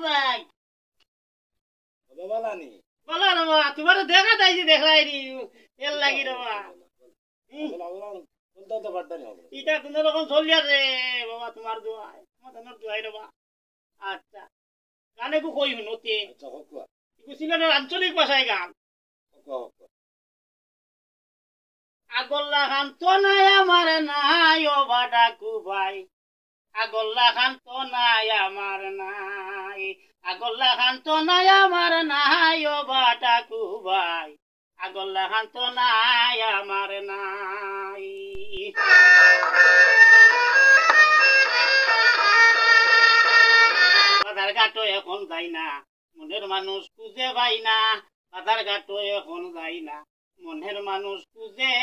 ভাই বাবা লানি বলা রে বাবা তোমার দেখা যাইছি দেখলাই নি এর লাগি রে বাবা কোনটা তো বাড়তানি হবে এটা কোনো রকম চলি আছে বাবা তোমার দোয়াই তোমার দোয়াই রে বাবা আচ্ছা গানে কো কই হনতে আচ্ছা হোক ইকু সিলেটের আঞ্চলিক ভাষায় গান হোক আগল্লা খান তো নাই আমার নাই ও বাডা কুবাই আগল্লা খান তো নাই আমার নাই আগল্লা খান তো নাই আমার নাই ও বাটা কুবাই আগল্লা খান তো নাই আমার নাই বাজার ঘাটও এখন যাই না মনের মানুষ খুঁজে পাই না বাজার ঘাটও এখন যাই না মনের মানুষ খুঁজে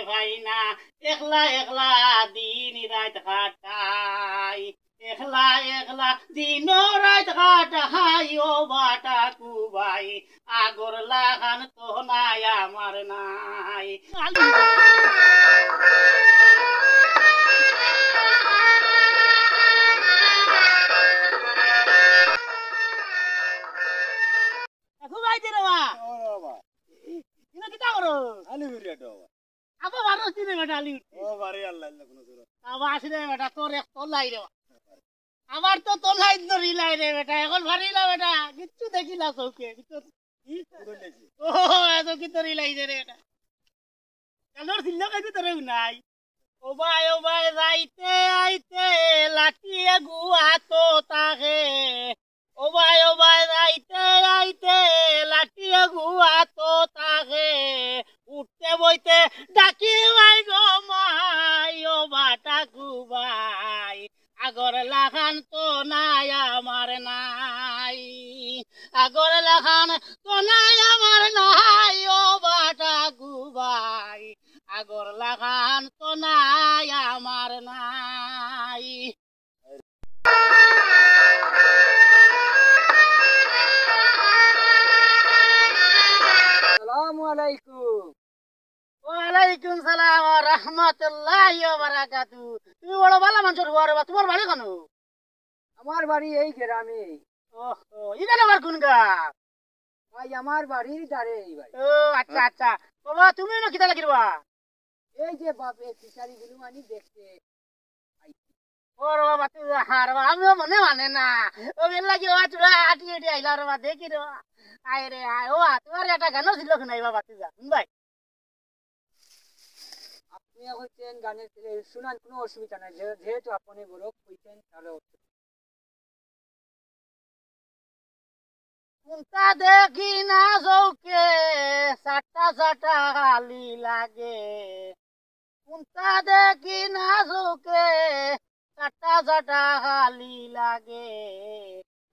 পাই না একলা একলা দিন রাত কাটাই একলা একলা দিন রাত কাটাই ও বাটা কুবাই আগর লাগান তো নাই আমার নাই আলি বিরিয়াটো আবার বারো দিনে বেটা আলি ও বারে আল্লাহ আল্লাহ কোন সুরা আবার আসলে বেটা তোর এক তোলাই রে আমার তো তোলাই ধরিলাই রে বেটা এখন ভারিলা বেটা কিচ্ছু দেখিলা চৌকে ও এত কি ধরিলাই রে এটা কালোর ছিল কাইতে তোরে নাই ও ভাই যাইতে আইতে লাঠিয়ে গুয়া তো তাকে ও ভাই যাইতে আইতে লাঠিয়ে গুয়া তো তাকে উঠতে বইতে ডাকি ভাই গো মাই ও বাটা গুবাই আগর লাখান তো নাই আমার নাই আগর লাখান তো নাই আমার নাই ও বাটা গুবাই আগর লাখান তো নাই আমার নাই আসসালামু আলাইকুম ওয়ালাইকুম সালাম ওয়া রাহমাতুল্লাহি ওয়া বারাকাতু তুমি বড় ভালো মানুষ হওয়ার বা তোমার বাড়ি কেন আমার বাড়ি এই গ্রামে ওহো ইদানে আমার কোন গা ভাই আমার বাড়ির ধারে এই বাড়ি ও আচ্ছা আচ্ছা বাবা তুমি না কিতা লাগিরবা এই যে বাপে ফিশারি গুলো আনি দেখতে ওর বাবা তুই হার আমিও মানে না ও বেল লাগি ও চুরা আটি আটি আইলা রে বা দেখি রে আয় রে আয় ও তোমার একটা গান ছিল নাই বাবা তুই যা ভাই আপনি হচ্ছেন গানের ছেলে শুনান কোনো অসুবিধা নাই যেহেতু আপনি বড় কইছেন তাহলে কোনটা দেখি না চৌকে চাটা চাটা খালি লাগে কোনটা দেখি না চৌকে চাটা চাটা খালি লাগে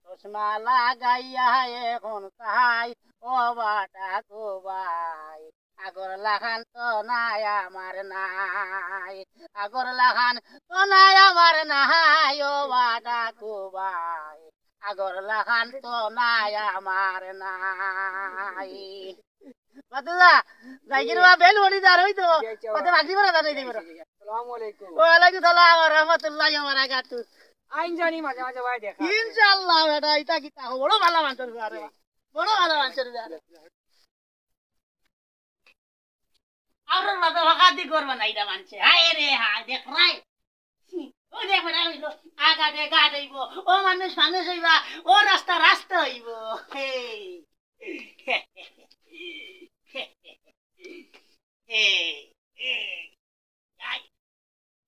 চশমা লাগাইয়া এখন চাই ও বাটা গোবাই আগর লাখান তো নাই আমার নাই আগর লাখান তো নাই আমার নাই ও বাটা গোবাই আগর লাখান তো নাই আমার নাই বাতুদা যাইগির বা বেল বলি দার হইতো কত বাকি বড় দাঁড়াই দিবি আসসালামু আলাইকুম ওয়ালাইকুম সালাম ওয়া রাহমাতুল্লাহি ওয়া বারাকাতু আইন জানি মাঝে মাঝে ভাই দেখা ইনশাআল্লাহ বেটা এটা কিতা বড় ভালো মানুষ আরে বড় ভালো মানুষ আর বাবা ভাগাদি করবা না এটা মানছে হায় রে হায় দেখ রাই ও দেখ বেটা হইলো আগাতে গাট হইব ও মানুষ হইবা ও রাস্তা হইব হে হে হে আই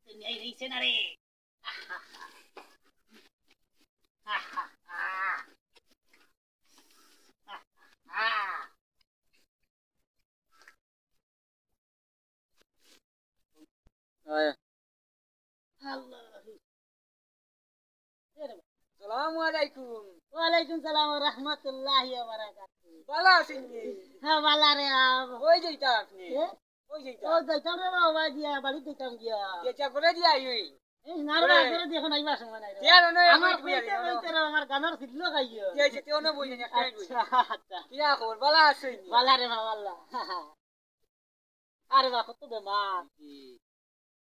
তুমি এই রিছে না রে আসসালামু আলাইকুম ওয়ালাইকুম সালাম ওয়া রাহমাতুল্লাহি ওয়া বারাকাতু ভালো আছেন হ্যাঁ ভালো রে ওই যেটা আপনি ওই যেটা ও যাইতাম রে বাবা দিয়া বাড়ি দিতাম গিয়া যেটা করে দিয়া আইই এই নারবা করে দেখো নাই বাস মানে নাই কেন নয় আমার কইতে আমার গানার ছিল গাইও যেটা তেও না বইনি একটা আচ্ছা আচ্ছা কিয়া খবর ভালো আছেন ভালো রে ভালো আরে বা কত বেমার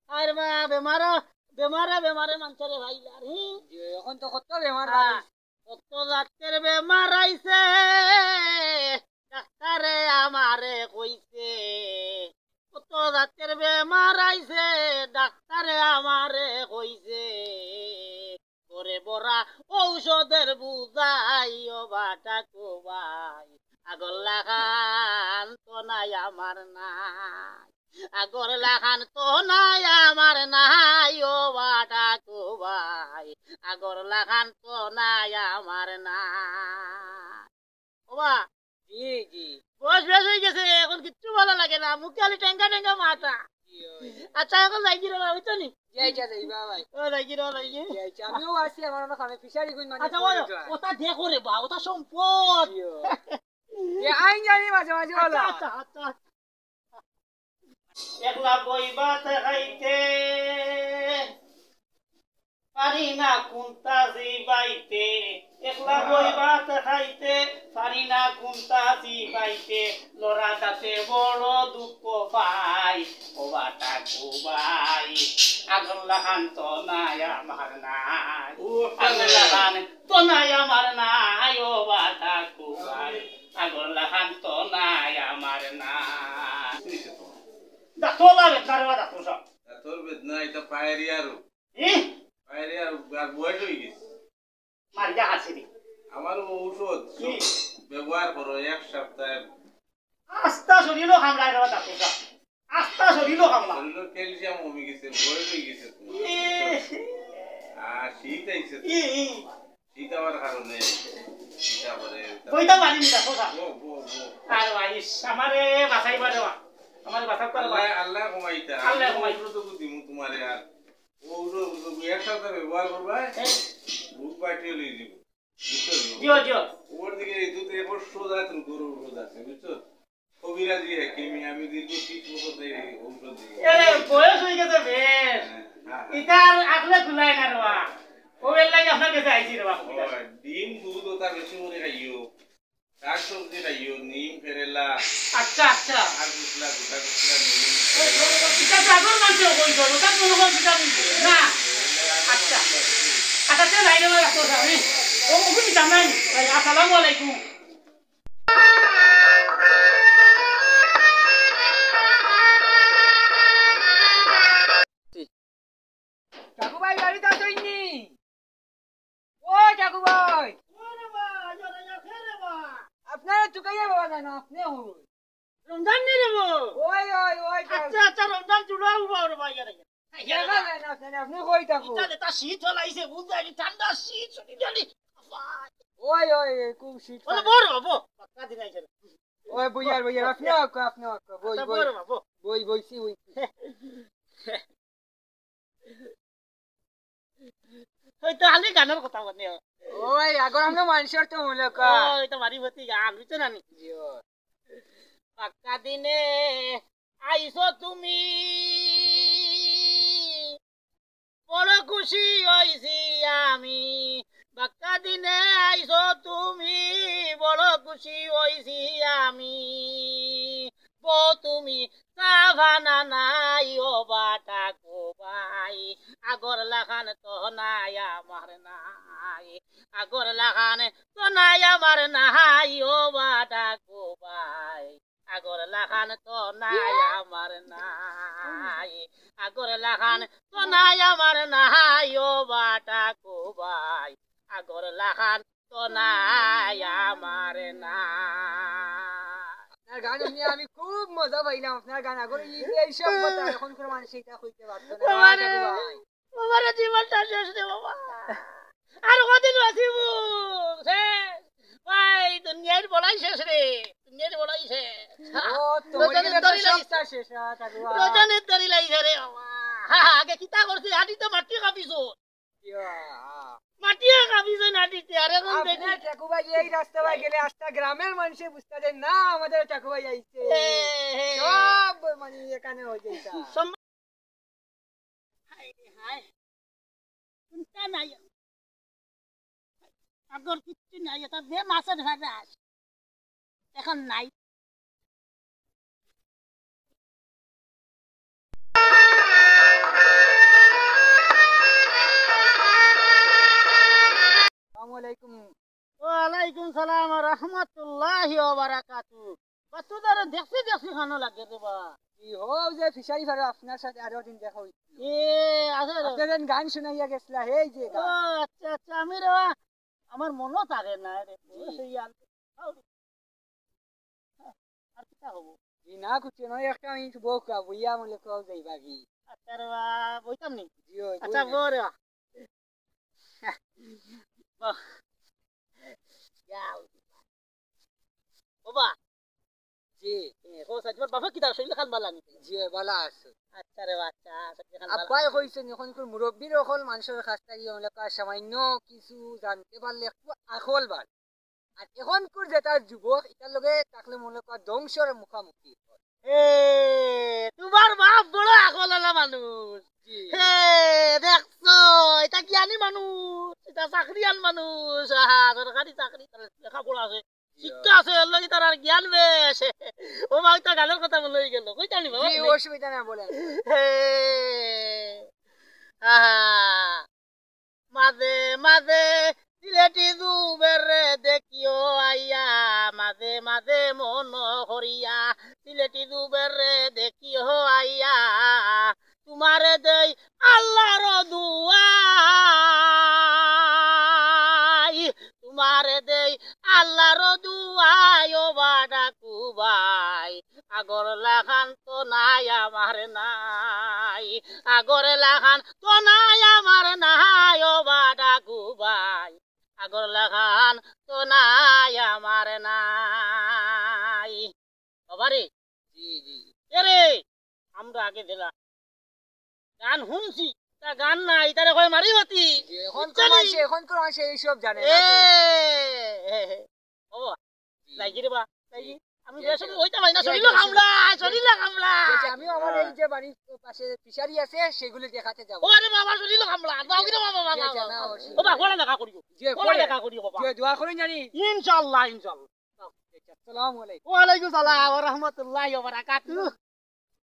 আরে বা বেমারে মানুষরে ভাই আরে এখন তো কত বেমার কত রাতের বেমার আইছে ডাক্তারে আমারে কইছে কত রাতের বেমার আইছে ডাক্তারে আমারে কইছে করে বড়া ঔষধের বুঝাই ও বাটা কোবাই আগর লাগান তো নাই আমার নাই আগর লাগান তো নাই আমার নাই ও বাটা কোবাই আগর লাগান তো নাই আমার নাই ওবা জি জি বয়স বেশ হয়ে গেছে এখন কিচ্ছু ভালো লাগে না মুখে খালি টেঙ্গা টেঙ্গা মাথা আচ্ছা এখন যাই গিয়ে বুঝছো নি যাইছা যাইবা ভাই ও যাই গিয়ে যাইছা আমিও আছি আমার ওখানে ফিশারি গুণ মানে আচ্ছা ওটা দেখো রে বা ওটা সম্পদ আইন জানি মাঝে মাঝে হলো আচ্ছা আচ্ছা একলা বইবাত খাইতে পারি না কুন্তা জিবাইতে একলা বইবাত খাইতে পারি না কুন্তা জিবাইতে লড়া তাতে বড় দুঃখ পাই ও বাটা কুবাই আগর লাগান তো নাই আমার নাই আগর লাগান তো নাই আমার নাই ও বাটা কুবাই আগর লাগান তো নাই আমার নাই তোলা বেতার বাদা তো সব তোর বেদনা এটা পায়েরি আরো পায়েরি আর বয়স হয়ে গেছে মারিয়া হাসি দি আমার ঔষধ ব্যবহার করো এক সপ্তাহে আস্তা শরীরও কামড়ায় রে বাদা তো সব আস্তা শরীরও কামড়া শরীরের ক্যালসিয়াম কমে গেছে বয়স হয়ে গেছে আর শীত আইছে শীত আমার কারণে কইতা পারি নি তো সব বো বো বো আর ভাইস আমারে বাসাইবা দেওয়া আমার বাসা করে আল্লাহ আল্লাহ কমাইতা আল্লাহ কমাইতা। তো দিমু তোমারে আর ঔষধ এক সপ্তাহ ব্যবহার করবা বুক বাটিয়ে লই দিব বুঝছো জিও জিও ওর দিকে এই দুধ এবার সোজা তুমি গরু ওষুধ আছে বুঝছো কবিরাজি হাকিমি আমি দীর্ঘ 30 বছর ধরে ঔষধ দিই এরে বয়স হয়ে গেছে বেশ এটা আর আকলে খুলাই না রে ওবেল লাগে আপনার কাছে আইছি রে বাপ ডিম দুধ ওটা বেশি করে খাইও শাক সবজি খাইও নিম ফেরেলা আচ্ছা আচ্ছা আর গুছলা গোটা গুছলা নিম এটা তো আগর মানছে কইছো ওটা কোনো কোন ভিটামিন না আচ্ছা আচ্ছা তে লাইনে রাখো আমি ও ওকে জানাই আসসালামু আলাইকুম কাকু ভাই বাড়িতে আসেননি ও কাকু ভাই ওরে বা জরে খেলে বা আপনারা চুকাইয়া বাবা জানো আপনি হই রমজান নি রে বো ওই ওই ওই আচ্ছা আচ্ছা রমজান চুড়া উবা ওরে ভাই গেলে দেখা যায় না আপনি কই থাকো এটা তা শীত হলাইছে বুঝাইনি ঠান্ডা শীত ছুটি জানি ওই ওই খুব শীত ওরে বড় বাবু পাক্কা দিন আইছে ওই বইয়ার বইয়ার আপনি বই বই বড় বাবু বই বইছি বই হয়তো আলি গানের কথা বলে ওই আগর আমরা মানুষের তো মূল্য ওই তো মারি ভতি গান বুঝছো না নি পাক্কা দিনে আইছো তুমি বড় খুশি হইছি আমি পাক্কা দিনে আইছো তুমি বড় খুশি হইছি আমি তুমি সাভানা নাই ও বাটা কোবাই আগর লাগান তো নাই আমার নাই আগর লাগান তো নাই আমার নাই ও বাটা কোবাই আগর লাগান তো নাই আমার নাই আগর লাগান তো নাই আমার নাই ও বাটা কোবাই আগর লাগান তো নাই আমার নাই আপনার গান শুনে আমি খুব মজা পাইলাম আপনার গান আগর এইসব কথা এখন কোনো মানুষ এটা কইতে পারতো না আমার জীবনটা শেষ রে বাবা আর কদিন বাঁচিব ভাই দুনিয়ার বলাই শেষ রে দুনিয়ার বলাই শেষ ও তোমার তো সংসার শেষ রজনের তরি লাইছে রে বাবা আগে কিতা করছি হাঁটি তো মাটি কাঁপিছো মাটিয়ে কাঁপিছো নাটিতে আর এখন দেখি ঠাকুরভাই এই রাস্তা ভাই গেলে আস্তা গ্রামের মানুষে বুঝতে দেন না আমাদের ঠাকুরভাই আইছে সব মানে এখানে হয়ে যায় চিন্তা নাই আগর কিচ্ছু নাই এটা যে মাছের ভাজা আছে এখন নাই আসসালামু আলাইকুম ওয়ালাইকুম সালাম ওয়া রাহমাতুল্লাহি ওয়া বারাকাতুহু বাচ্চাদের দেখছি খানো লাগে রে বা কি হো যে ফিশারি ফারো আপনার সাথে আরো দিন দেখা হইছিল এ আছে রে। আপনাদের গান শুনাইয়া গেছলা এই যে ও গান আচ্ছা আচ্ছা আমি রে আমার মনও থাকে না রে সেই আর আর কি হবো জি না কুচে নয় একটা আমি বউকা বইয়া মলে কও যাইবা কি আচ্ছা রে বইতাম নি জি ওই আচ্ছা বরে বাবা জি ও সাজবার বাবা কি দাও শরীর খান বালা নি জি বালা আছে আচ্ছা রে বাচ্চা শরীর খান বালা আব্বাই কইছেন এখন কোন মুরব্বির অকল মানুষের কাছ থেকে মলে কা সামান্য কিছু জানতে পারলে একটু আকল বাড় আর এখন কোর যেটা যুবক এটার লগে থাকলে মনে কা ধ্বংসের মুখামুখি হয়। এ তোমার বাপ বড় আকলালা মানুষ জি হে দেখছো এটা জ্ঞানী মানুষ এটা চাকরিয়ান মানুষ সরকারি চাকরি লেখাপড়া আছে শিক্ষা আছে এর লাগি তার আর জ্ঞান বেশ ও মা ওইটা গানের কথা মনে হয়ে গেল কইতা নি বাবা জি অসুবিধা না বলেন হে আহা মাঝে মাঝে সিলেটি দুবের দেখিও আইয়া মাঝে মাঝে মন করিয়া সিলেটি দুবের দেখিও আইয়া তোমারে দেই আল্লাহর দুয়াই তোমারে দেই আল্লাহর দুয়াই ও বাডা কুবাই আগর লাখান তো নাই আমার নাই আগর লাখান তো নাই আমার নাই ও বাডা কুবাই আগর লাখান তো নাই আমার নাই বাবারে জি জি এরে আমরা আগে দিলাম গান শুনছি তা গান নাই তারে কয় মারি হতি জি এখন কোন আসে এইসব জানে এ না ও লাগি রে বা লাগি আমি জি, বেশ জি। হইতা পাই না জি, শরীর জি, কামলা শরীর কামলা জি, আমি আমার এই যে বাড়ির পাশে ফিশারি আছে সেগুলো দেখাতে যাব ও আরে বাবা শরীর কামলা দাও কি রে বাবা জি, বাবা জি, না, অসুবিধা ও বা কোলা দেখা করিও জি কোলা দেখা করিও বাবা জি দোয়া করুন জানি ইনশাআল্লাহ ইনশাআল্লাহ আসসালামু আলাইকুম ওয়া আলাইকুম সালাম ওয়া রাহমাতুল্লাহি ওয়া বারাকাতুহু